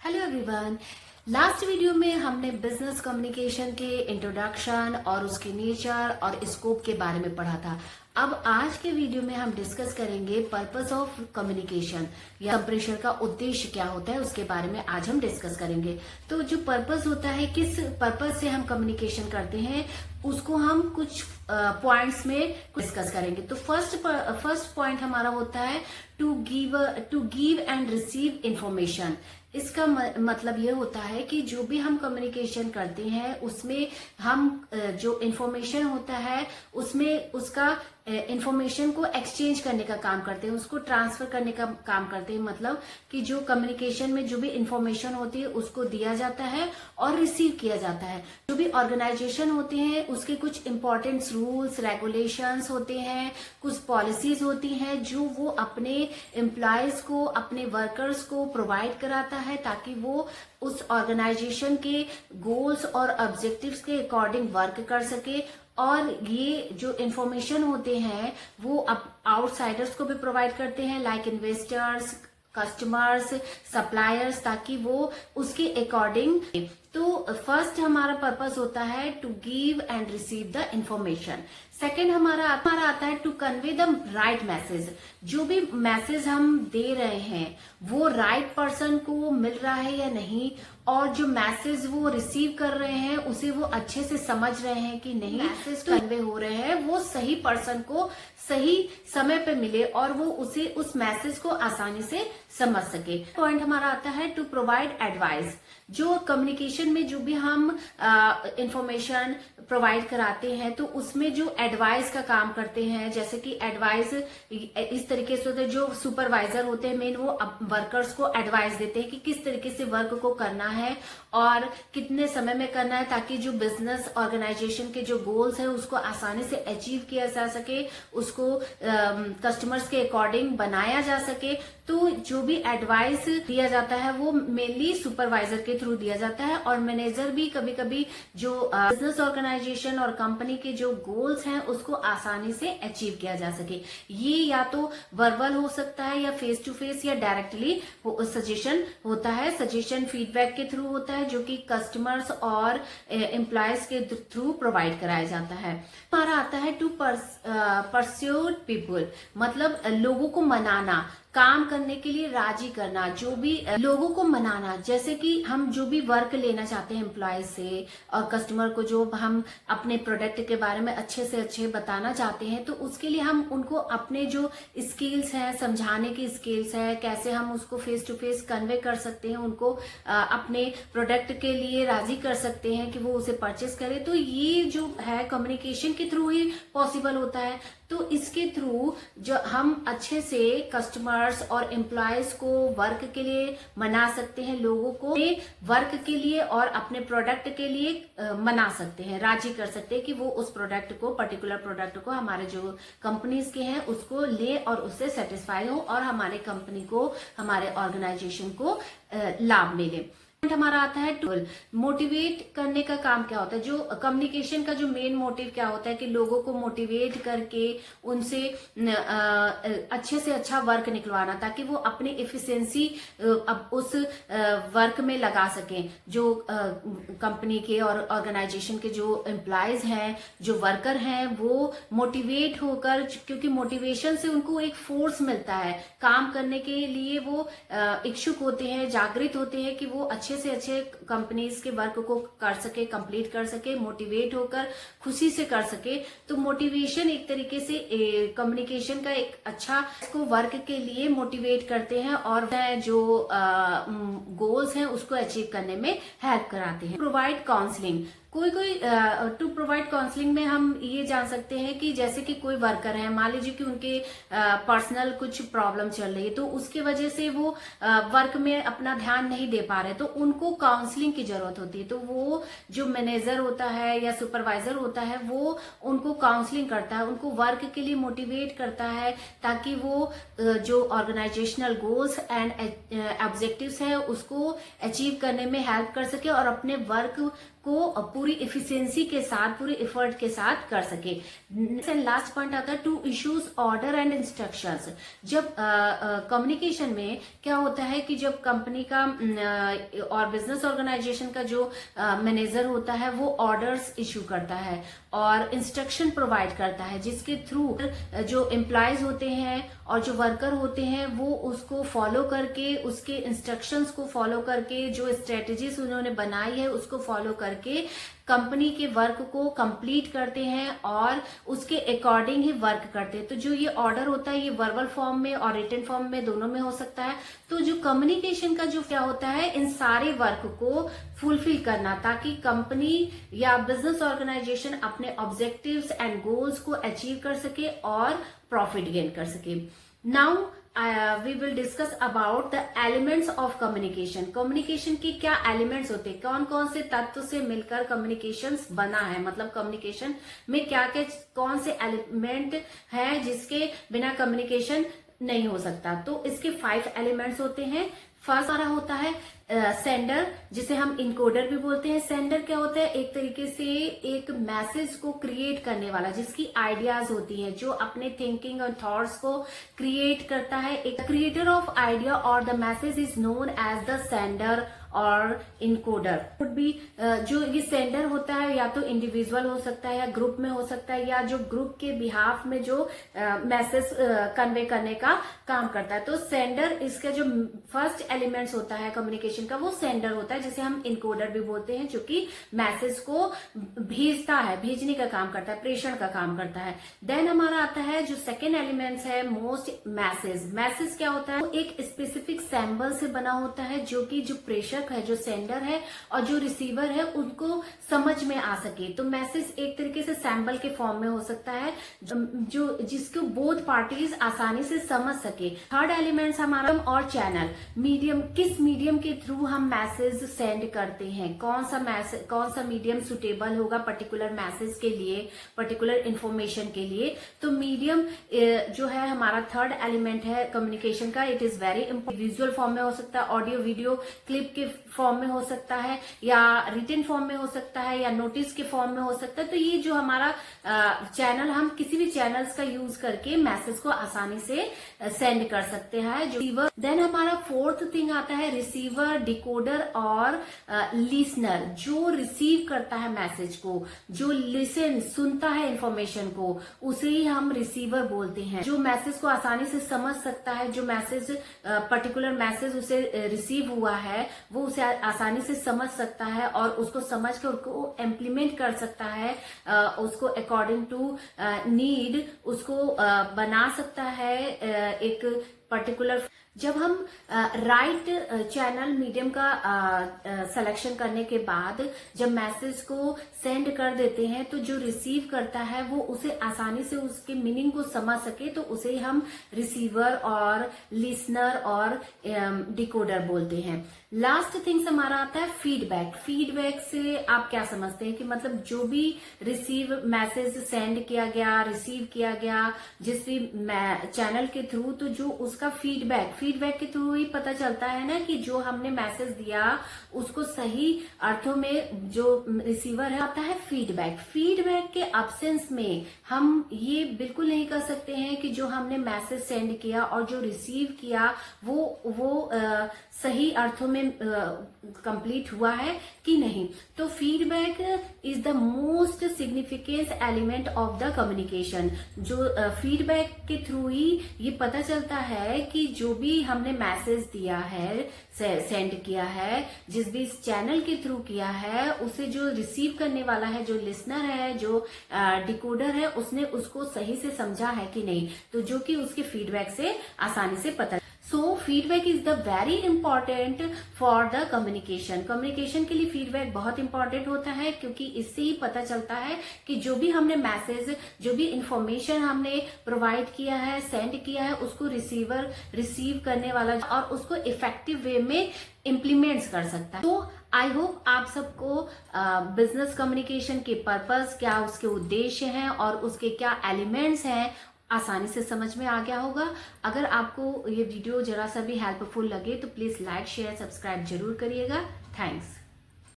Hello everyone. Last video में हमने business communication के इंट्रोडक्शन और उसके नेचर और स्कोप के बारे में पढ़ा था। अब आज के वीडियो में हम डिस्कस करेंगे पर्पस ऑफ कम्युनिकेशन या कंप्रेशर का उद्देश्य क्या होता है, उसके बारे में आज हम डिस्कस करेंगे। तो जो पर्पस होता है, किस पर्पस से हम कम्युनिकेशन करते हैं, उसको हम कुछ पॉइंट्स में डिस्कस करेंगे। तो फर्स्ट पॉइंट हमारा होता है to give and receive information. इसका मतलब ये होता है कि जो भी हम कम्युनिकेशन करते हैं उसमें हम जो इंफॉर्मेशन होता है उसमें उसका इंफॉर्मेशन को एक्सचेंज करने का काम करते हैं, उसको ट्रांसफर करने का काम करते हैं। मतलब कि जो कम्युनिकेशन में जो भी इंफॉर्मेशन होती है उसको दिया जाता है और रिसीव किया जाता है। जो भी ऑर्गेनाइजेशन होते हैं उसके कुछ इंपॉर्टेंट रूल्स रेगुलेशंस होते हैं, कुछ पॉलिसीज होती हैं जो वो अपने एम्प्लॉयज को, अपने वर्कर्स को प्रोवाइड कराता है ताकि वो उस ऑर्गेनाइजेशन के गोल्स और ऑब्जेक्टिव्स के अकॉर्डिंग वर्क कर सके। और ये जो इंफॉर्मेशन होते हैं वो आउटसाइडर्स को भी प्रोवाइड करते हैं, लाइक इन्वेस्टर्स, कस्टमर्स, सप्लायर्स, ताकि वो उसके अकॉर्डिंग। तो फर्स्ट हमारा पर्पस होता है to give and receive the information. Second हमारा आता है to convey the right message. जो भी मैसेज हम दे रहे हैं वो राइट पर्सन को मिल रहा है या नहीं, और जो मैसेज वो रिसीव कर रहे हैं उसे वो अच्छे से समझ रहे हैं कि नहीं, मैसेज कन्वे हो रहे हैं वो सही पर्सन को सही समय पे मिले और वो उसे उस मैसेज को आसानी से समझ सके। पॉइंट हमारा आता है टू प्रोवाइड एडवाइस। जो कम्युनिकेशन में जो भी हम इंफॉर्मेशन प्रोवाइड कराते हैं तो उसमें जो एडवाइस का काम करते हैं, जैसे कि एडवाइस इस तरीके से होते हैं, जो सुपरवाइजर होते हैं मेन, वो वर्कर्स को एडवाइस देते हैं कि किस तरीके से वर्क को करना है और कितने समय में करना है, ताकि जो बिजनेस ऑर्गेनाइजेशन के जो गोल्स है उसको आसानी से अचीव किया जा सके, उसको कस्टमर्स के अकॉर्डिंग बनाया जा सके। तो जो भी एडवाइस दिया जाता है वो मेनली सुपरवाइजर के थ्रू दिया जाता है, और मैनेजर भी कभी कभी जो बिजनेस ऑर्गेनाइजेशन और कंपनी के जो गोल्स हैं उसको आसानी से अचीव किया जा सके। ये या तो वर्बल हो सकता है या फेस टू फेस या डायरेक्टली सजेशन होता है। सजेशन फीडबैक के थ्रू होता है जो कि कस्टमर्स और एम्प्लॉयज के थ्रू प्रोवाइड कराया जाता है। हमारा आता है टू परस्यूड पीपुल, मतलब लोगों को मनाना, काम करने के लिए राजी करना, जो भी लोगों को मनाना। जैसे कि हम जो भी वर्क लेना चाहते हैं एम्प्लॉयज से और कस्टमर को, जो हम अपने प्रोडक्ट के बारे में अच्छे से अच्छे बताना चाहते हैं, तो उसके लिए हम उनको अपने जो स्किल्स हैं, समझाने की स्किल्स है, कैसे हम उसको फेस टू फेस कन्वे कर सकते हैं, उनको अपने प्रोडक्ट के लिए राजी कर सकते हैं कि वो उसे परचेस करे। तो ये जो है कम्युनिकेशन के थ्रू ही पॉसिबल होता है। तो इसके थ्रू जो हम अच्छे से कस्टमर्स और एम्प्लॉयज को वर्क के लिए मना सकते हैं, लोगों को वर्क के लिए और अपने प्रोडक्ट के लिए मना सकते हैं, राजी कर सकते हैं कि वो उस प्रोडक्ट को, पर्टिकुलर प्रोडक्ट को हमारे जो कंपनीज के हैं उसको ले और उससे सेटिस्फाई हो और हमारे कंपनी को, हमारे ऑर्गेनाइजेशन को लाभ मिले। हमारा आता है टूल। मोटिवेट करने का काम क्या होता है, जो कम्युनिकेशन का जो मेन मोटिव क्या होता है कि लोगों को मोटिवेट करके उनसे अच्छे से अच्छा वर्क निकलवाना, ताकि वो अपनी एफिशिएंसी उस वर्क में लगा सकें। जो कंपनी के और ऑर्गेनाइजेशन के जो एम्प्लॉयज हैं, जो वर्कर हैं, वो मोटिवेट होकर, क्योंकि मोटिवेशन से उनको एक फोर्स मिलता है काम करने के लिए, वो इच्छुक होते हैं, जागृत होते हैं कि वो अच्छे से अच्छे कंपनीज के वर्क को कर सके, कंप्लीट कर सके, मोटिवेट होकर खुशी से कर सके। तो मोटिवेशन एक तरीके से कम्युनिकेशन का एक अच्छा, इसको वर्क के लिए मोटिवेट करते हैं और जो गोल्स हैं उसको अचीव करने में हेल्प कराते हैं। Provide counselling. कोई टू प्रोवाइड काउंसलिंग में हम ये जान सकते हैं कि जैसे कि कोई वर्कर है, मान लीजिए कि उनके पर्सनल कुछ प्रॉब्लम चल रही है, तो उसके वजह से वो वर्क में अपना ध्यान नहीं दे पा रहे, तो उनको काउंसलिंग की जरूरत होती है। तो वो जो मैनेजर होता है या सुपरवाइजर होता है वो उनको काउंसलिंग करता है, उनको वर्क के लिए मोटिवेट करता है, ताकि वो जो ऑर्गेनाइजेशनल गोल्स एंड ऑब्जेक्टिव्स है उसको अचीव करने में हेल्प कर सके और अपने वर्क को पूरी इफिशियंसी के साथ, पूरे एफर्ट के साथ कर सके। लास्ट पॉइंट आता है to issues order and instructions. जब कम्युनिकेशन में क्या होता है कि जब कंपनी का और बिजनेस ऑर्गेनाइजेशन का जो मैनेजर होता है वो ऑर्डर्स इश्यू करता है और इंस्ट्रक्शन प्रोवाइड करता है, जिसके थ्रू जो एम्प्लॉयज होते हैं और जो वर्कर होते हैं वो उसको फॉलो करके, उसके इंस्ट्रक्शंस को फॉलो करके, जो स्ट्रेटेजीज उन्होंने बनाई है उसको फॉलो करके कंपनी के वर्क को कंप्लीट करते हैं और उसके अकॉर्डिंग ही वर्क करते हैं। तो जो ये ऑर्डर होता है ये वर्बल फॉर्म में और रिटन फॉर्म में दोनों में हो सकता है। तो जो कम्युनिकेशन का जो क्या होता है, इन सारे वर्क को फुलफिल करना ताकि कंपनी या बिजनेस ऑर्गेनाइजेशन अपने ऑब्जेक्टिव्स एंड गोल्स को अचीव कर सके और प्रॉफिट गेन कर सके। Now we will discuss about the elements of communication। Communication के क्या एलिमेंट्स होते हैं, कौन कौन से तत्व से मिलकर कम्युनिकेशन बना है, मतलब कम्युनिकेशन में क्या क्या कौन से एलिमेंट हैं जिसके बिना कम्युनिकेशन नहीं हो सकता। तो इसके 5 एलिमेंट्स होते हैं। फर्स्ट हमारा होता है सेंडर, जिसे हम इनकोडर भी बोलते हैं। सेंडर क्या होता है, एक तरीके से एक मैसेज को क्रिएट करने वाला, जिसकी आइडियाज होती हैं, जो अपने थिंकिंग और थॉट्स को क्रिएट करता है। एक क्रिएटर ऑफ आइडिया और the message is known as the sender और इनकोडर। कुड बी जो ये सेंडर होता है या तो इंडिविजुअल हो सकता है या ग्रुप में हो सकता है, या जो ग्रुप के बिहाफ में जो मैसेज कन्वे करने का काम करता है। तो सेंडर, इसका जो फर्स्ट एलिमेंट्स होता है कम्युनिकेशन का, वो सेंडर होता है, जिसे हम इनकोडर भी बोलते हैं, जो कि मैसेज को भेजता है, भेजने का काम करता है, प्रेषण का काम करता है। देन हमारा आता है जो सेकेंड एलिमेंट्स है मोस्ट मैसेज। मैसेज क्या होता है, वो एक स्पेसिफिक सिंबल से बना होता है जो कि जो प्रेषक है, जो सेंडर है और जो रिसीवर है उनको समझ में आ सके। तो मैसेज एक तरीके से सैंपल के फॉर्म में हो सकता है जो जिसको बोथ पार्टीज आसानी से समझ सके। थर्ड एलिमेंट्स हमारा और चैनल, मीडियम, किस मीडियम के थ्रू हम मैसेज सेंड करते हैं, कौन सा मीडियम सुटेबल होगा पर्टिकुलर मैसेज के लिए, पर्टिकुलर इंफॉर्मेशन के लिए। तो मीडियम जो है हमारा थर्ड एलिमेंट है कम्युनिकेशन का। It is very important. Visual form में हो सकता है, ऑडियो वीडियो क्लिप के फॉर्म में हो सकता है, या रिटन फॉर्म में हो सकता है, या नोटिस के फॉर्म में हो सकता है। तो ये जो हमारा चैनल, हम किसी भी चैनल्स का यूज करके मैसेज को आसानी से सेंड कर सकते हैं। जो रिसीवर, देन हमारा फोर्थ थिंग आता है रिसीवर, डिकोडर और लिसनर। जो रिसीव करता है मैसेज को, जो लिसन, सुनता है इंफॉर्मेशन को, उसे ही हम रिसीवर बोलते हैं। जो मैसेज को आसानी से समझ सकता है, जो मैसेज पर्टिकुलर मैसेज उसे रिसीव हुआ है वो उसे आसानी से समझ सकता है और उसको समझ कर उसको इम्प्लीमेंट कर सकता है, उसको अकॉर्डिंग टू नीड उसको बना सकता है एक पर्टिकुलर। जब हम राइट चैनल मीडियम का सिलेक्शन करने के बाद जब मैसेज को सेंड कर देते हैं, तो जो रिसीव करता है वो उसे आसानी से उसके मीनिंग को समझ सके, तो उसे हम रिसीवर और लिसनर और डिकोडर बोलते हैं। लास्ट थिंग्स हमारा आता है फीडबैक। फीडबैक से आप क्या समझते हैं कि मतलब जो भी रिसीव मैसेज सेंड किया गया, रिसीव किया गया जिस भी चैनल के थ्रू, तो जो उसका फीडबैक के थ्रू ही पता चलता है ना कि जो हमने मैसेज दिया उसको सही अर्थों में जो रिसीवर है आता है फीडबैक। फीडबैक के अब्सेंस में हम ये बिल्कुल नहीं कर सकते हैं कि जो हमने मैसेज सेंड किया और जो रिसीव किया वो सही अर्थों में कंप्लीट हुआ है कि नहीं। तो feedback is the most significant element of the communication. जो फीडबैक के थ्रू ही ये पता चलता है कि जो भी हमने मैसेज दिया है, सेंड किया है, जिस भी चैनल के थ्रू किया है, उसे जो रिसीव करने वाला है, जो लिसनर है, जो डिकोडर है, उसने उसको सही से समझा है कि नहीं। तो जो कि उसके फीडबैक से आसानी से पता। So feedback is the very important for the communication. Communication के लिए फीडबैक बहुत इंपॉर्टेंट होता है, क्योंकि इससे ही पता चलता है कि जो भी हमने मैसेज, जो भी इंफॉर्मेशन हमने प्रोवाइड किया है, सेंड किया है, उसको रिसीवर रिसीव करने वाला और उसको इफेक्टिव वे में इम्प्लीमेंट्स कर सकता है। तो आई होप आप सबको बिजनेस कम्युनिकेशन के पर्पस क्या, उसके उद्देश्य हैं और उसके क्या एलिमेंट्स हैं आसानी से समझ में आ गया होगा। अगर आपको ये वीडियो जरा सा भी हेल्पफुल लगे तो प्लीज लाइक, शेयर, सब्सक्राइब जरूर करिएगा। थैंक्स।